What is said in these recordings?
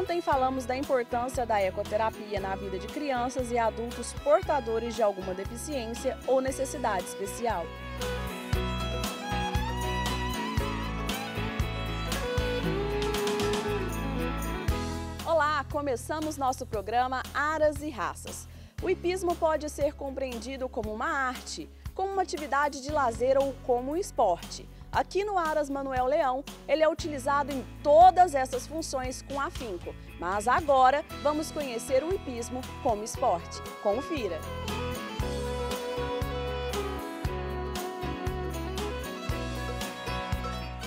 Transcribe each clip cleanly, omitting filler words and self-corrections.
Ontem falamos da importância da ecoterapia na vida de crianças e adultos portadores de alguma deficiência ou necessidade especial. Olá, começamos nosso programa Aras e Raças. O hipismo pode ser compreendido como uma arte, como uma atividade de lazer ou como um esporte. Aqui no Aras Manuel Leão, ele é utilizado em todas essas funções com afinco. Mas agora vamos conhecer o hipismo como esporte. Confira!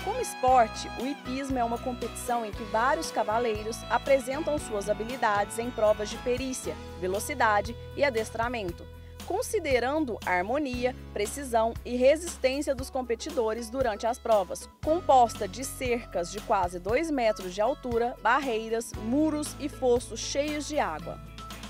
Como esporte, o hipismo é uma competição em que vários cavaleiros apresentam suas habilidades em provas de perícia, velocidade e adestramento, considerando a harmonia, precisão e resistência dos competidores durante as provas, composta de cercas de quase 2 metros de altura, barreiras, muros e fossos cheios de água.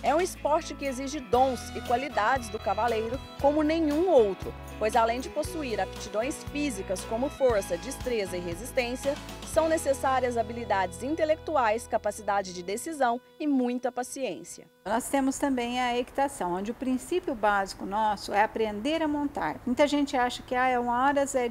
É um esporte que exige dons e qualidades do cavaleiro como nenhum outro, pois além de possuir aptidões físicas como força, destreza e resistência, são necessárias habilidades intelectuais, capacidade de decisão e muita paciência. Nós temos também a equitação, onde o princípio básico nosso é aprender a montar. Muita gente acha que uma hora é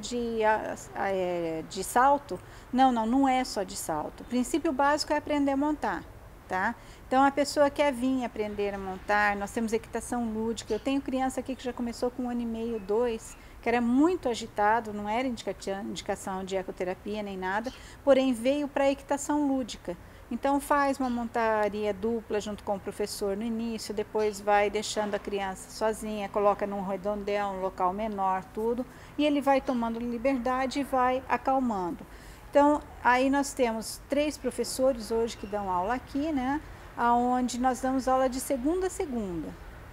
de salto. Não é só de salto. O princípio básico é aprender a montar. Tá? Então a pessoa quer vir aprender a montar, nós temos equitação lúdica. Eu tenho criança aqui que já começou com 1 ano e meio, 2, que era muito agitado, não era indicação de ecoterapia nem nada, porém veio para a equitação lúdica. Então faz uma montaria dupla junto com o professor no início, depois vai deixando a criança sozinha, coloca num redondel, um local menor, tudo, e ele vai tomando liberdade e vai acalmando. Então, aí nós temos 3 professores hoje que dão aula aqui, né? Onde nós damos aula de segunda a segunda,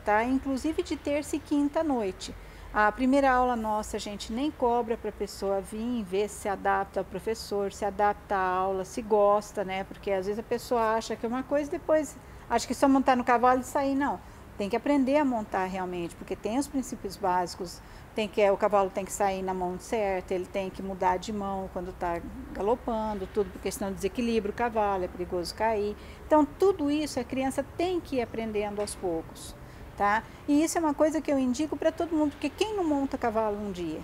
tá? Inclusive de terça e quinta à noite. A primeira aula nossa a gente nem cobra para a pessoa vir, ver se adapta ao professor, se adapta à aula, se gosta, né? Porque às vezes a pessoa acha que é uma coisa, depois acha que só montar no cavalo e sair, não. Tem que aprender a montar realmente, porque tem os princípios básicos. O cavalo tem que sair na mão certa, ele tem que mudar de mão quando está galopando, tudo, porque senão desequilibra o cavalo, é perigoso cair. Então, tudo isso a criança tem que ir aprendendo aos poucos, tá? E isso é uma coisa que eu indico para todo mundo, porque quem não monta cavalo um dia?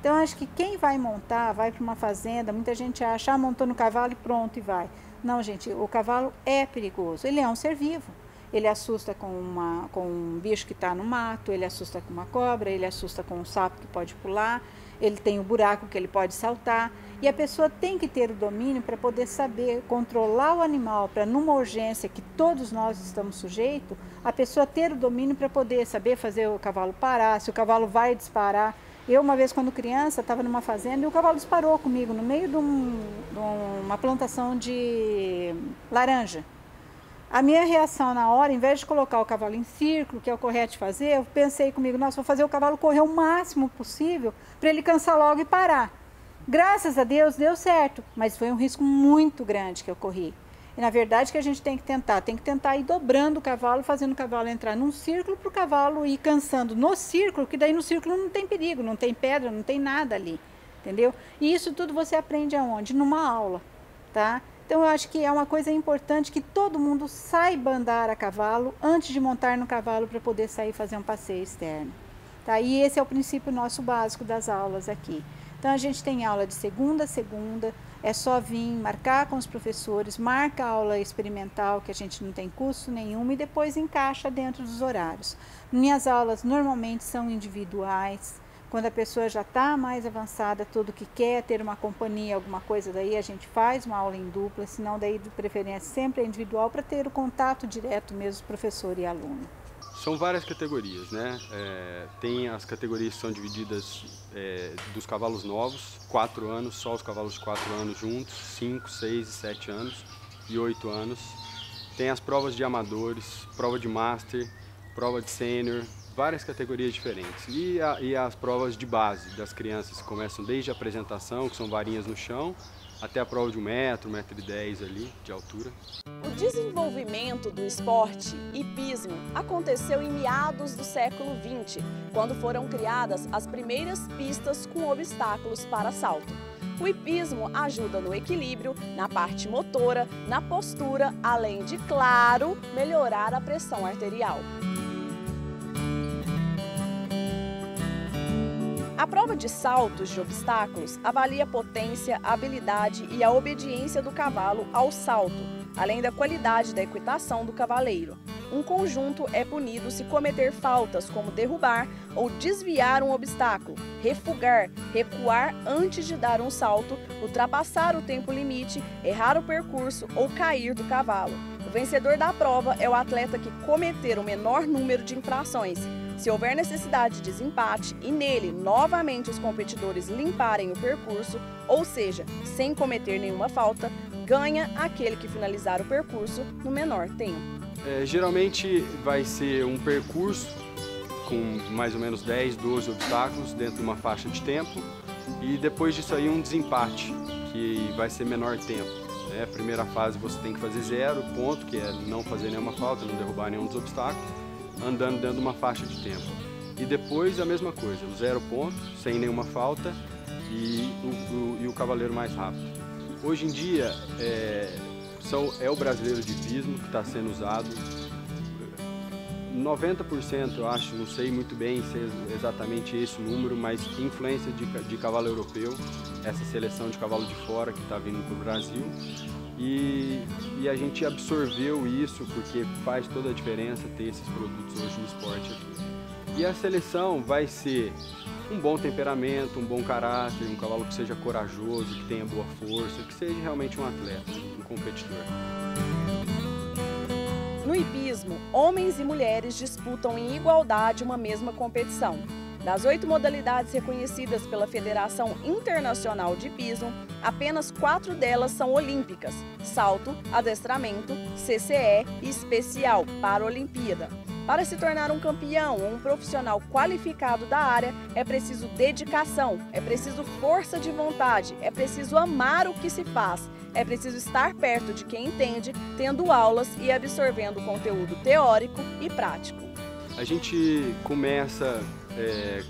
Então, acho que quem vai montar, vai para uma fazenda, muita gente acha, montou no cavalo e pronto, e vai. Não, gente, o cavalo é perigoso, ele é um ser vivo. Ele assusta com um bicho que está no mato, ele assusta com uma cobra, ele assusta com um sapo que pode pular, ele tem o buraco que ele pode saltar. E a pessoa tem que ter o domínio para poder saber controlar o animal, para numa urgência que todos nós estamos sujeitos, a pessoa ter o domínio para poder saber fazer o cavalo parar, se o cavalo vai disparar. Eu, uma vez, quando criança, estava numa fazenda e o cavalo disparou comigo no meio de uma plantação de laranja. A minha reação na hora, em vez de colocar o cavalo em círculo, que é o correto de fazer, eu pensei comigo, nossa, vou fazer o cavalo correr o máximo possível para ele cansar logo e parar. Graças a Deus, deu certo, mas foi um risco muito grande que eu corri. E na verdade que a gente tem que tentar ir dobrando o cavalo, fazendo o cavalo entrar num círculo para o cavalo ir cansando no círculo, que daí no círculo não tem perigo, não tem pedra, não tem nada ali, entendeu? E isso tudo você aprende aonde? Numa aula, tá? Então, eu acho que é uma coisa importante que todo mundo saiba andar a cavalo antes de montar no cavalo para poder sair fazer um passeio externo. Tá? E esse é o princípio nosso básico das aulas aqui. Então, a gente tem aula de segunda a segunda, é só vir, marcar com os professores, marca a aula experimental, que a gente não tem custo nenhum, e depois encaixa dentro dos horários. Minhas aulas normalmente são individuais. Quando a pessoa já está mais avançada, tudo que quer ter uma companhia, alguma coisa, daí a gente faz uma aula em dupla, senão daí de preferência sempre é individual para ter o contato direto mesmo professor e aluno. São várias categorias, né? Tem as categorias que são divididas dos cavalos novos, 4 anos, só os cavalos de 4 anos juntos, 5, 6 e 7 anos e 8 anos. Tem as provas de amadores, prova de master, prova de sênior, várias categorias diferentes. E as provas de base das crianças, que começam desde a apresentação, que são varinhas no chão, até a prova de 1 metro, 1,10 m ali de altura. O desenvolvimento do esporte hipismo aconteceu em meados do século XX, quando foram criadas as primeiras pistas com obstáculos para salto. O hipismo ajuda no equilíbrio, na parte motora, na postura, além de, claro, melhorar a pressão arterial. A prova de saltos de obstáculos avalia a potência, a habilidade e a obediência do cavalo ao salto, além da qualidade da equitação do cavaleiro. Um conjunto é punido se cometer faltas como derrubar ou desviar um obstáculo, refugar, recuar antes de dar um salto, ultrapassar o tempo limite, errar o percurso ou cair do cavalo. O vencedor da prova é o atleta que cometer o menor número de infrações. Se houver necessidade de desempate e nele novamente os competidores limparem o percurso, ou seja, sem cometer nenhuma falta, ganha aquele que finalizar o percurso no menor tempo. Geralmente vai ser um percurso com mais ou menos 10, 12 obstáculos dentro de uma faixa de tempo e depois disso aí um desempate, que vai ser menor tempo. A primeira fase você tem que fazer 0 ponto, que é não fazer nenhuma falta, não derrubar nenhum dos obstáculos, andando dentro de uma faixa de tempo. E depois a mesma coisa, o 0 ponto, sem nenhuma falta e o cavaleiro mais rápido. Hoje em dia é o brasileiro de hipismo que está sendo usado. 90% eu acho, não sei muito bem se é exatamente esse o número, mas influência de cavalo europeu, essa seleção de cavalo de fora que está vindo para o Brasil. E a gente absorveu isso porque faz toda a diferença ter esses produtos hoje no esporte aqui. E a seleção vai ser um bom temperamento, um bom caráter, um cavalo que seja corajoso, que tenha boa força, que seja realmente um atleta, um competidor. No hipismo, homens e mulheres disputam em igualdade uma mesma competição. Das 8 modalidades reconhecidas pela Federação Internacional de Hipismo, apenas 4 delas são olímpicas: salto, adestramento, CCE e especial para a Olimpíada. Para se tornar um campeão ou um profissional qualificado da área, é preciso dedicação, é preciso força de vontade, é preciso amar o que se faz, é preciso estar perto de quem entende, tendo aulas e absorvendo conteúdo teórico e prático. A gente começa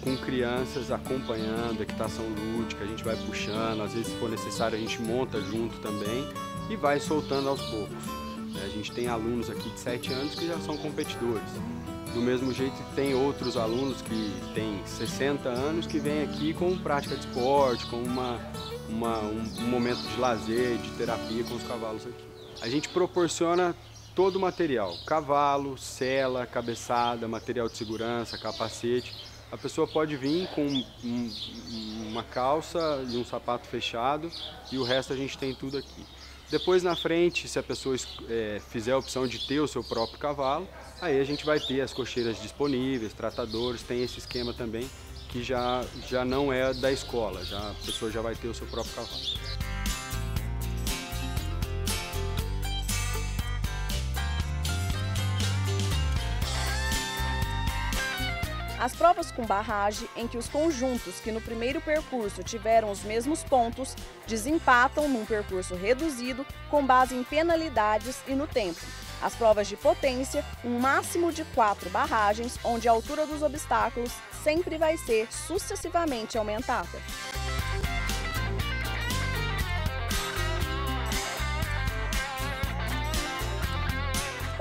com crianças acompanhando a equitação lúdica, a gente vai puxando, às vezes se for necessário a gente monta junto também e vai soltando aos poucos. A gente tem alunos aqui de 7 anos que já são competidores. Do mesmo jeito tem outros alunos que têm 60 anos que vêm aqui com prática de esporte, com um momento de lazer, de terapia com os cavalos aqui. A gente proporciona todo o material: cavalo, sela, cabeçada, material de segurança, capacete. A pessoa pode vir com uma calça e um sapato fechado e o resto a gente tem tudo aqui. Depois na frente, se a pessoa fizer a opção de ter o seu próprio cavalo, aí a gente vai ter as cocheiras disponíveis, tratadores, tem esse esquema também que já não é da escola, a pessoa já vai ter o seu próprio cavalo. As provas com barragem, em que os conjuntos que no primeiro percurso tiveram os mesmos pontos, desempatam num percurso reduzido com base em penalidades e no tempo. As provas de potência, um máximo de 4 barragens, onde a altura dos obstáculos sempre vai ser sucessivamente aumentada.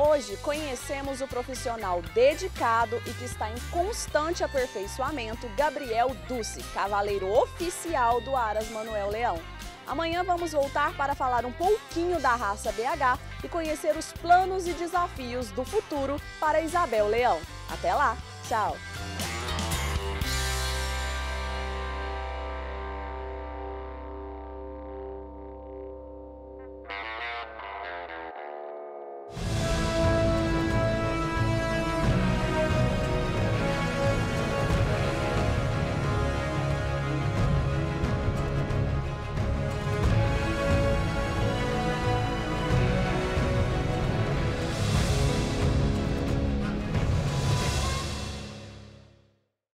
Hoje conhecemos o profissional dedicado e que está em constante aperfeiçoamento, Gabriel Duce, cavaleiro oficial do Aras Manuel Leão. Amanhã vamos voltar para falar um pouquinho da raça BH e conhecer os planos e desafios do futuro para Isabel Leão. Até lá, tchau!